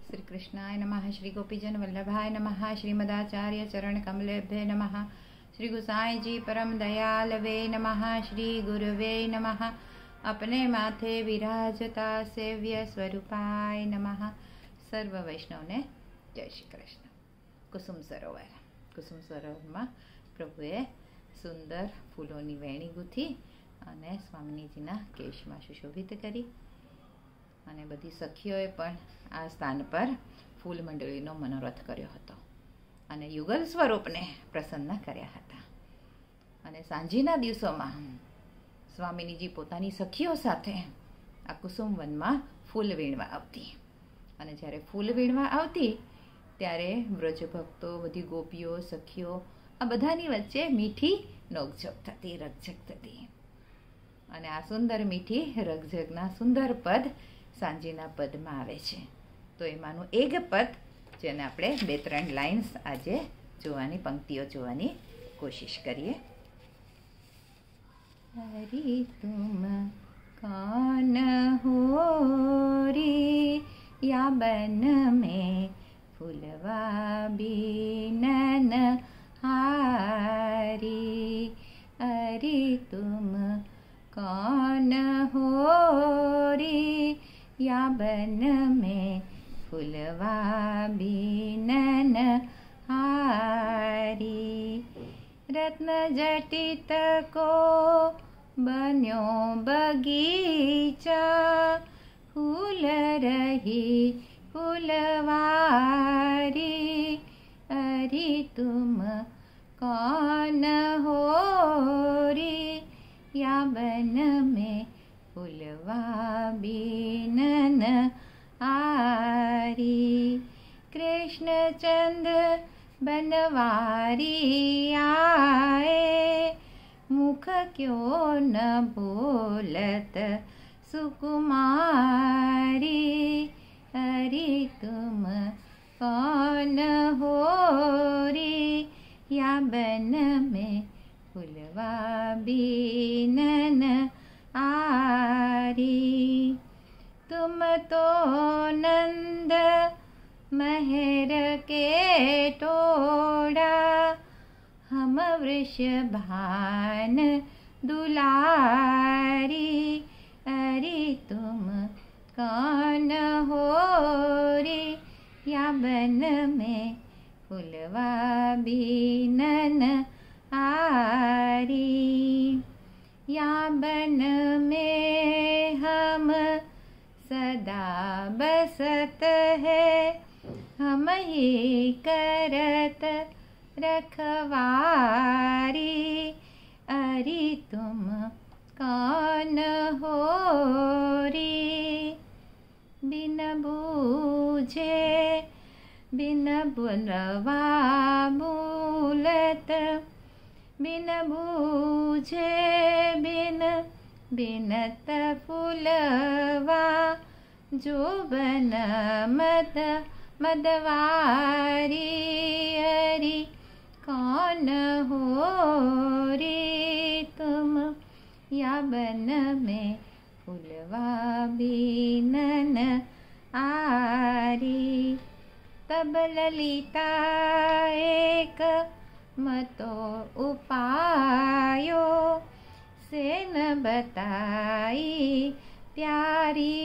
श्री कृष्णाय नमः। श्री गोपीजन वल्लभाय नमः। श्रीमदाचार्य चरण कमलेभ्ये नमः। श्री गुसाई जी परम दयाल वे नमः। श्री गुरुवे नमः। अपने माथे विराजता सेव्य स्वरूपाय नमः। सर्व वैष्णवने जय श्री कृष्ण। कुसुम सरोवરમાં પ્રભુએ સુંદર ફૂલોની વેણી ગૂંથી અને સ્વામીજીના કેશમાં સુશોભિત કરી અને બધી સખીઓએ પણ આ સ્થાન પર ફૂલ મંડળીનો મનોરથ કર્યો હતો અને યુગલ સ્વરૂપને પ્રસન્ન કર્યા હતા. અને સાંજના દિવસોમાં સ્વામીજી પોતાની સખીઓ સાથે આ કુસુમ વનમાં ફૂલ વીણવા આવતી અને જ્યારે ફૂલ વીણવા આવતી ત્યારે વ્રજ ભક્તો, બધી ગોપીઓ, સખીઓ આ બધાની વચ્ચે મીઠી નોકઝોક થતી, રકઝક થતી. અને આ સુંદર મીઠી રકઝકના સુંદર પદ સાંજીના પદમાં આવે છે. તો એમાંનું એક પદ જેને આપણે 2-3 લાઇન્સ આજે જોવાની, પંક્તિઓ જોવાની કોશિશ કરીએ. હરી તુમ કૌન હો રે યા બન મેં फूलवा बीनन हारी. अरे तुम कौन हो रे या बन में फूलवा बीनन हारी. रत्न जटित को बन्यो बगीचा फूल रही फूलवारी. अरे तुम कौन हो रे या बन में फूलवा बीनन आरी. कृष्णचंद्र बनवारी आए मुख क्यों न बोलत सुकुमारी. अरे तुम कौन हो रे या बन में फूलवा बीनन आरी. तुम तो नंद महर के टोड़ा हम वृषभान दुलारी. अरे तुम कौन हो रे या बन में फूलवा बीनन आरी. या बन में हम सदा बसत है हम ही करत रखवारी. अरे तुम कौन हो रे बिन बूझे बिन बुलवा मूलत. बिन बूझे बिन बिनत फूलवा जो बन मद मदवारी. अरे कौन हो रे तुम या बन में फूलवा बीनन आरी. तब ललिता एक मतो उपायो से न बताई प्यारी.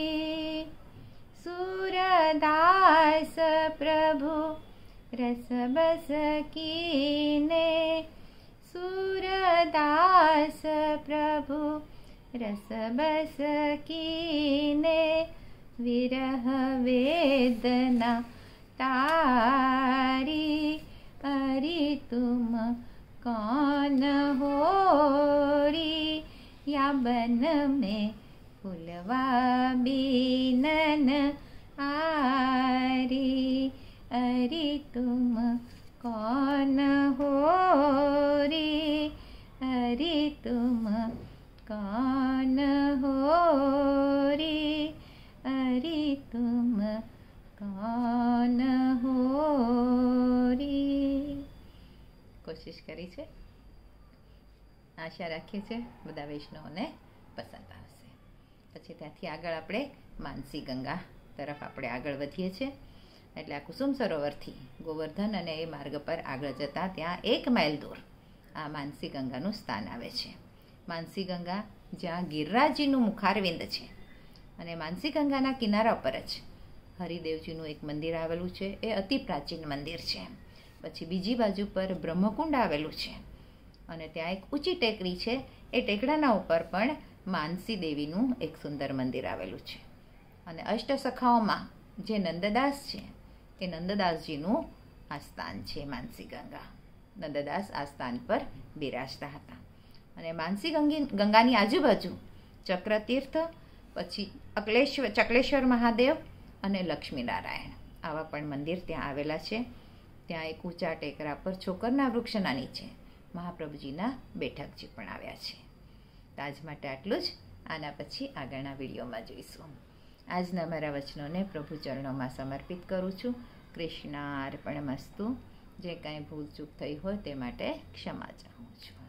सूरदास प्रभु रस बस कीने. सूरदास प्रभु रस बस कीने विरह वेदना तारी. अरे तुम कौन हो रे या बन में फूलवा बीनन आरी. अरे तुम कौन हो रे. अरे तुम कौन हो रे. अरे तुम कौन हो रे. કોશિશ કરી છે. આશા રાખીએ છીએ બધા વૈષ્ણવોને પસંદ આવશે. પછી ત્યાંથી આગળ આપણે માનસી ગંગા તરફ આપણે આગળ વધીએ છીએ. એટલે આ કુસુમ સરોવરથી ગોવર્ધન અને એ માર્ગ પર આગળ જતાં ત્યાં 1 માઇલ દૂર આ માનસી ગંગાનું સ્થાન આવે છે. માનસી ગંગા જ્યાં ગિરિરાજજીનું મુખારવિંદ છે અને માનસી ગંગાના કિનારા પર જ હરિદેવજીનું એક મંદિર આવેલું છે. એ અતિ પ્રાચીન મંદિર છે. પછી બીજી બાજુ પર બ્રહ્મકુંડ આવેલું છે અને ત્યાં એક ઊંચી ટેકરી છે. એ ટેકડાના ઉપર પણ માનસી દેવીનું એક સુંદર મંદિર આવેલું છે. અને અષ્ટસખાઓમાં જે નંદદાસ છે એ નંદદાસજીનું આ સ્થાન છે માનસી ગંગા. નંદદાસ આ સ્થાન પર બિરાજતા હતા. અને માનસી ગંગાની આજુબાજુ ચક્રતીર્થ, પછી ચકલેશ્વર મહાદેવ અને લક્ષ્મીનારાયણ આવા પણ મંદિર ત્યાં આવેલા છે. ત્યાં એક ઊંચા ટેકરા પર છોકરના વૃક્ષના નીચે મહાપ્રભુજીના બેઠકજી પણ આવ્યા છે. તો આજ માટે આટલું જ. આના પછી આગળના વિડીયોમાં જોઈશું. આજના મારા વચનોને પ્રભુ ચરણોમાં સમર્પિત કરું છું. કૃષ્ણાર્પણમસ્તુ. જે કાંઈ ભૂલ ચૂક થઈ હોય તે માટે ક્ષમા ચાહું છું.